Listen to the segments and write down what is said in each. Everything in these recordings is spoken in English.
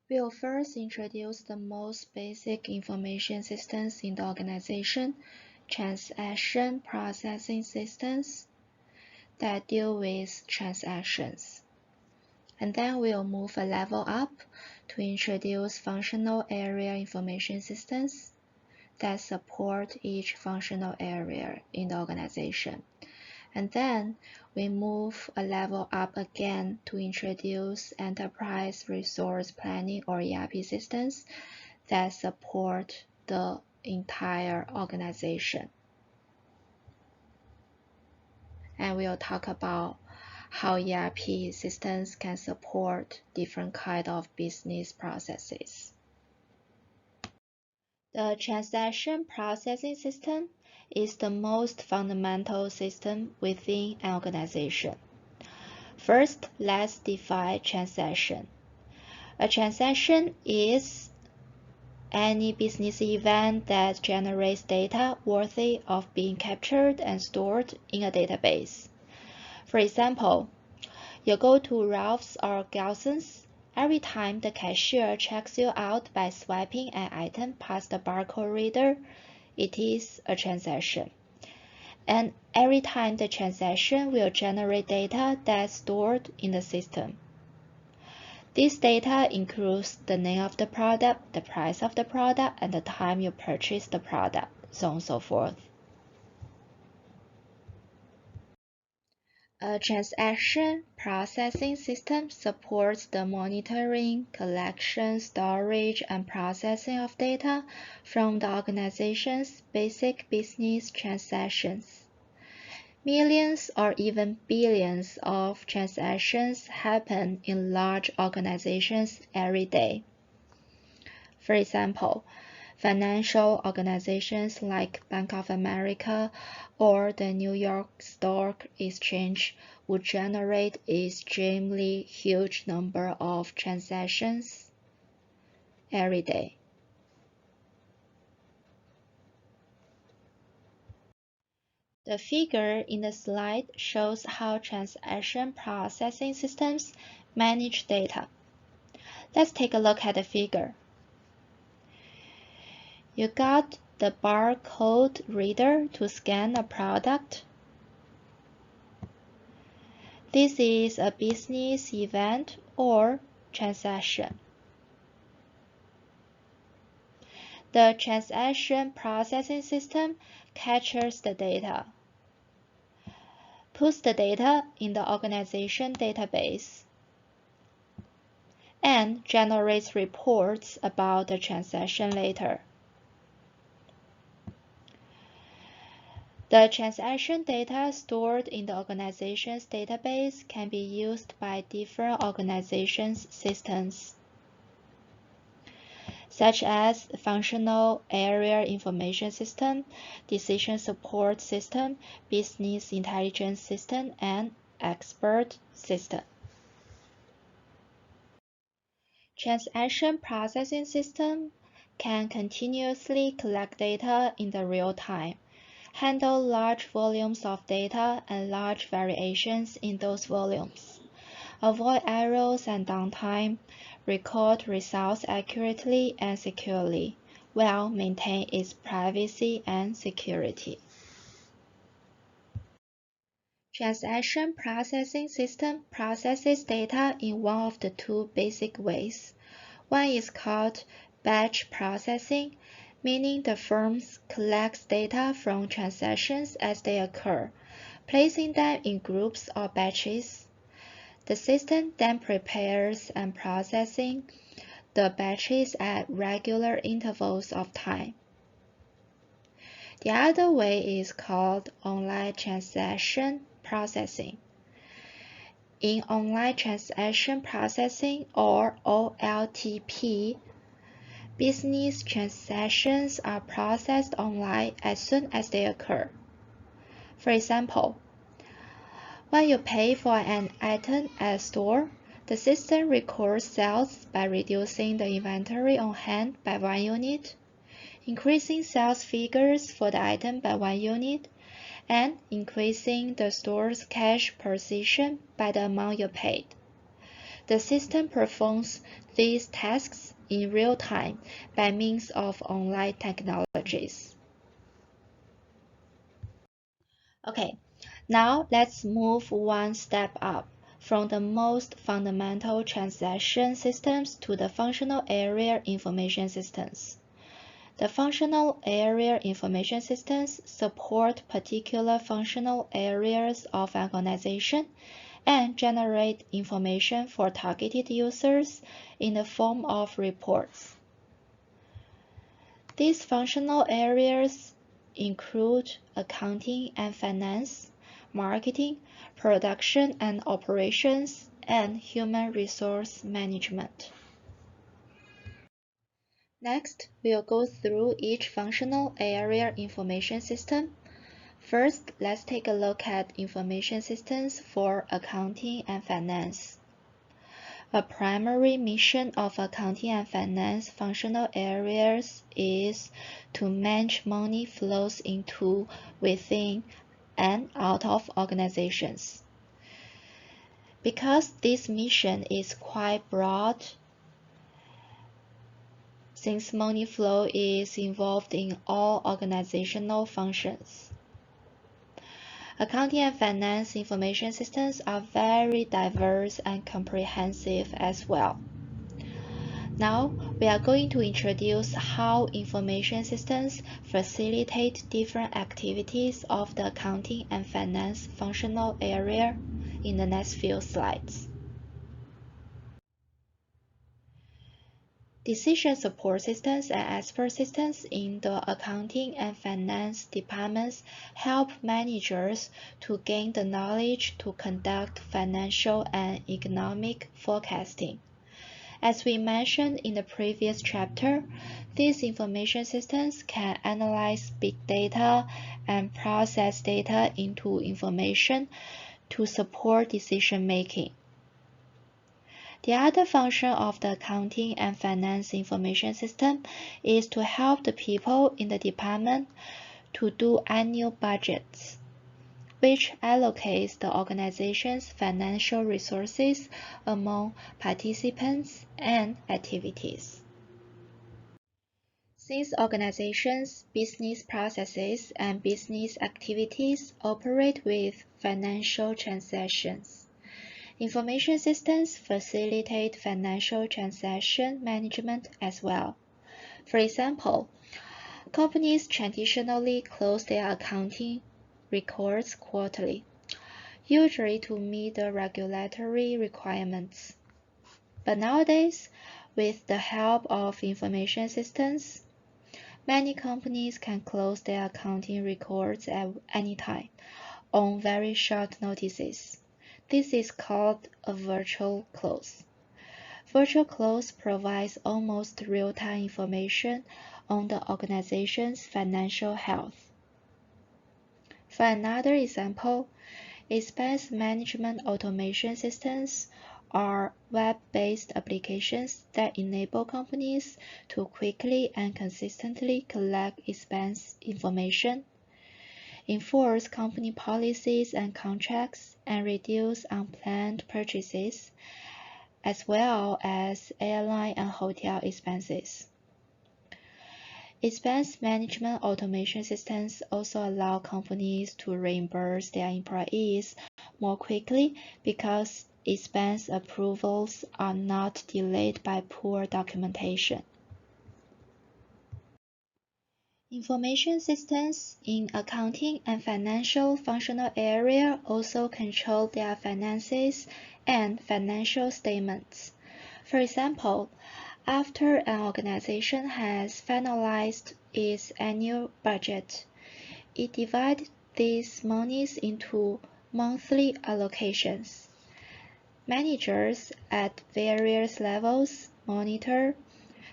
We'll first introduce the most basic information systems in the organization, transaction processing systems that deal with transactions. And then we'll move a level up to introduce functional area information systems that support each functional area in the organization. And then we move a level up again to introduce enterprise resource planning or ERP systems that support the entire organization. And we'll talk about how ERP systems can support different kinds of business processes. The transaction processing system is the most fundamental system within an organization. First, let's define transaction. A transaction is any business event that generates data worthy of being captured and stored in a database. For example, you go to Ralph's or Gelson's. Every time the cashier checks you out by swiping an item past the barcode reader, it is a transaction. And every time the transaction will generate data that's stored in the system. This data includes the name of the product, the price of the product, and the time you purchased the product, so on and so forth. A transaction processing system supports the monitoring, collection, storage, and processing of data from the organization's basic business transactions. Millions or even billions of transactions happen in large organizations every day. For example, financial organizations like Bank of America or the New York Stock Exchange would generate an extremely huge number of transactions every day. The figure in the slide shows how transaction processing systems manage data. Let's take a look at the figure. You got the barcode reader to scan a product. This is a business event or transaction. The transaction processing system captures the data, puts the data in the organization database, and generates reports about the transaction later. The transaction data stored in the organization's database can be used by different organizations' systems, such as Functional Area Information System, Decision Support System, Business Intelligence System, and Expert System. Transaction processing system can continuously collect data in the real time, handle large volumes of data and large variations in those volumes, avoid errors and downtime, record results accurately and securely, while maintain its privacy and security. Transaction processing system processes data in one of the two basic ways. One is called batch processing, meaning the firm collects data from transactions as they occur, placing them in groups or batches. The system then prepares and processes the batches at regular intervals of time. The other way is called online transaction processing. In online transaction processing, or OLTP, business transactions are processed online as soon as they occur. For example, when you pay for an item at a store, the system records sales by reducing the inventory on hand by 1 unit, increasing sales figures for the item by 1 unit, and increasing the store's cash position by the amount you paid. The system performs these tasks in real time by means of online technologies. Okay, now let's move one step up from the most fundamental transaction systems to the functional area information systems. The functional area information systems support particular functional areas of an organization and generate information for targeted users in the form of reports. These functional areas include accounting and finance, marketing, production and operations, and human resource management. Next, we'll go through each functional area information system. First, let's take a look at information systems for accounting and finance. A primary mission of accounting and finance functional areas is to manage money flows into, within, and out of organizations. Because this mission is quite broad, since money flow is involved in all organizational functions. Accounting and finance information systems are very diverse and comprehensive as well. Now, we are going to introduce how information systems facilitate different activities of the accounting and finance functional area in the next few slides. Decision support systems and expert systems in the accounting and finance departments help managers to gain the knowledge to conduct financial and economic forecasting. As we mentioned in the previous chapter, these information systems can analyze big data and process data into information to support decision making. The other function of the accounting and finance information system is to help the people in the department to do annual budgets, which allocates the organization's financial resources among participants and activities. Since organizations, business processes, and business activities operate with financial transactions, information systems facilitate financial transaction management as well. For example, companies traditionally close their accounting records quarterly, usually to meet the regulatory requirements. But nowadays, with the help of information systems, many companies can close their accounting records at any time on very short notices. This is called a virtual close. Virtual close provides almost real-time information on the organization's financial health. For another example, expense management automation systems are web-based applications that enable companies to quickly and consistently collect expense information, enforce company policies and contracts, and reduce unplanned purchases, as well as airline and hotel expenses. Expense management automation systems also allow companies to reimburse their employees more quickly because expense approvals are not delayed by poor documentation. Information systems in accounting and financial functional area also control their finances and financial statements. For example, after an organization has finalized its annual budget, it divides these monies into monthly allocations. Managers at various levels monitor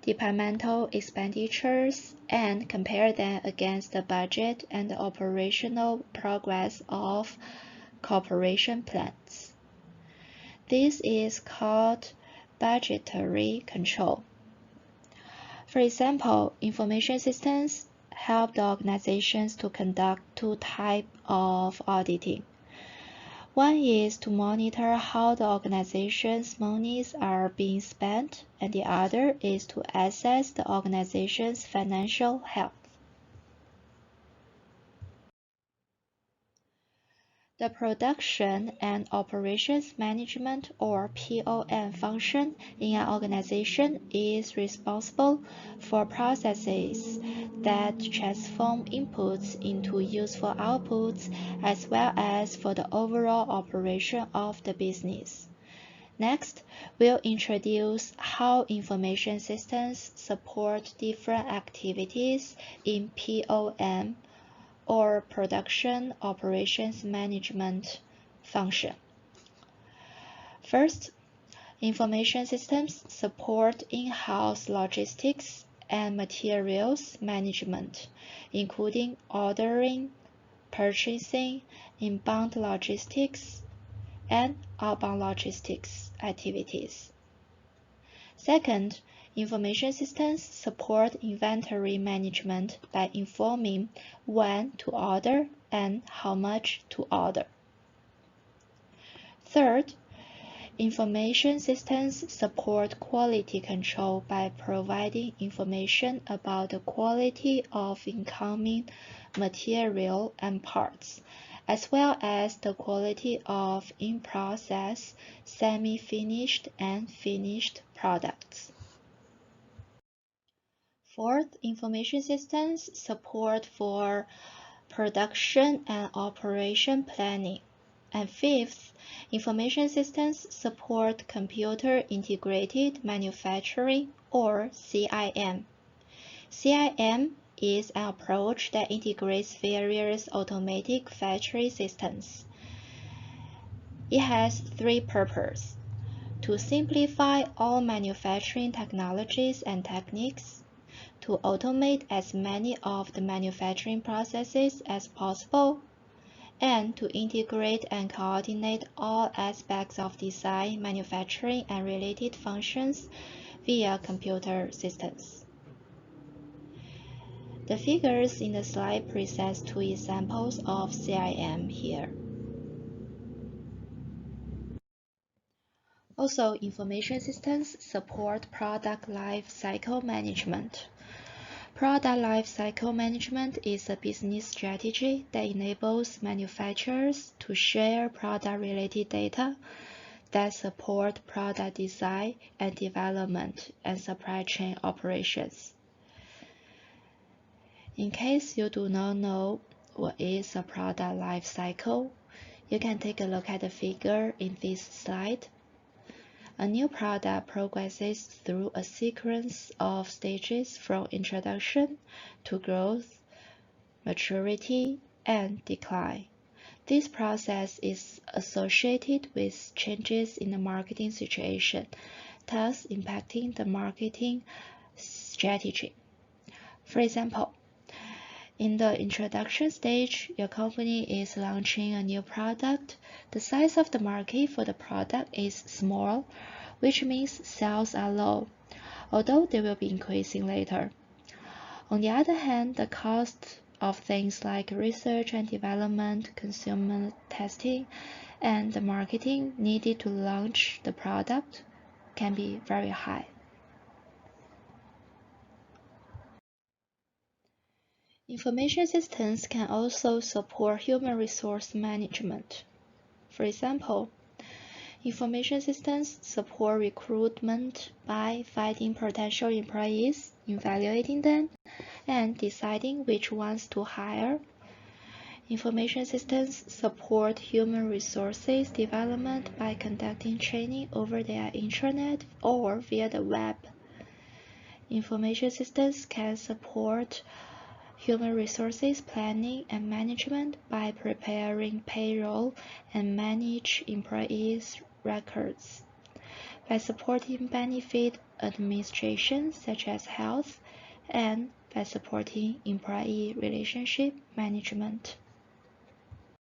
departmental expenditures and compare them against the budget and the operational progress of corporation plans. This is called budgetary control. For example, information systems help the organizations to conduct two types of auditing. One is to monitor how the organization's monies are being spent, and the other is to assess the organization's financial health. The Production and Operations Management or POM function in an organization is responsible for processes that transform inputs into useful outputs as well as for the overall operation of the business. Next, we'll introduce how information systems support different activities in POM or Production Operations Management function. First, information systems support in-house logistics and materials management, including ordering, purchasing, inbound logistics, and outbound logistics activities. Second, information systems support inventory management by informing when to order and how much to order. Third, information systems support quality control by providing information about the quality of incoming material and parts, as well as the quality of in-process, semi-finished, and finished products. Fourth, information systems support for production and operation planning. And fifth, information systems support computer integrated manufacturing or CIM. CIM is an approach that integrates various automatic factory systems. It has three purposes: to simplify all manufacturing technologies and techniques, to automate as many of the manufacturing processes as possible, and to integrate and coordinate all aspects of design, manufacturing, and related functions via computer systems. The figures in the slide present two examples of CIM here. Also, information systems support product life cycle management. Product life cycle management is a business strategy that enables manufacturers to share product-related data that support product design and development and supply chain operations. In case you do not know what is a product life cycle, you can take a look at the figure in this slide. A new product progresses through a sequence of stages from introduction to growth, maturity, and decline. This process is associated with changes in the marketing situation, thus impacting the marketing strategy. For example, in the introduction stage, your company is launching a new product. The size of the market for the product is small, which means sales are low, although they will be increasing later. On the other hand, the cost of things like research and development, consumer testing, and the marketing needed to launch the product can be very high. Information systems can also support human resource management. For example, information systems support recruitment by finding potential employees, evaluating them, and deciding which ones to hire. Information systems support human resources development by conducting training over their intranet or via the web. Information systems can support human resources planning and management by preparing payroll and manage employees' records, by supporting benefit administration such as health, and by supporting employee relationship management.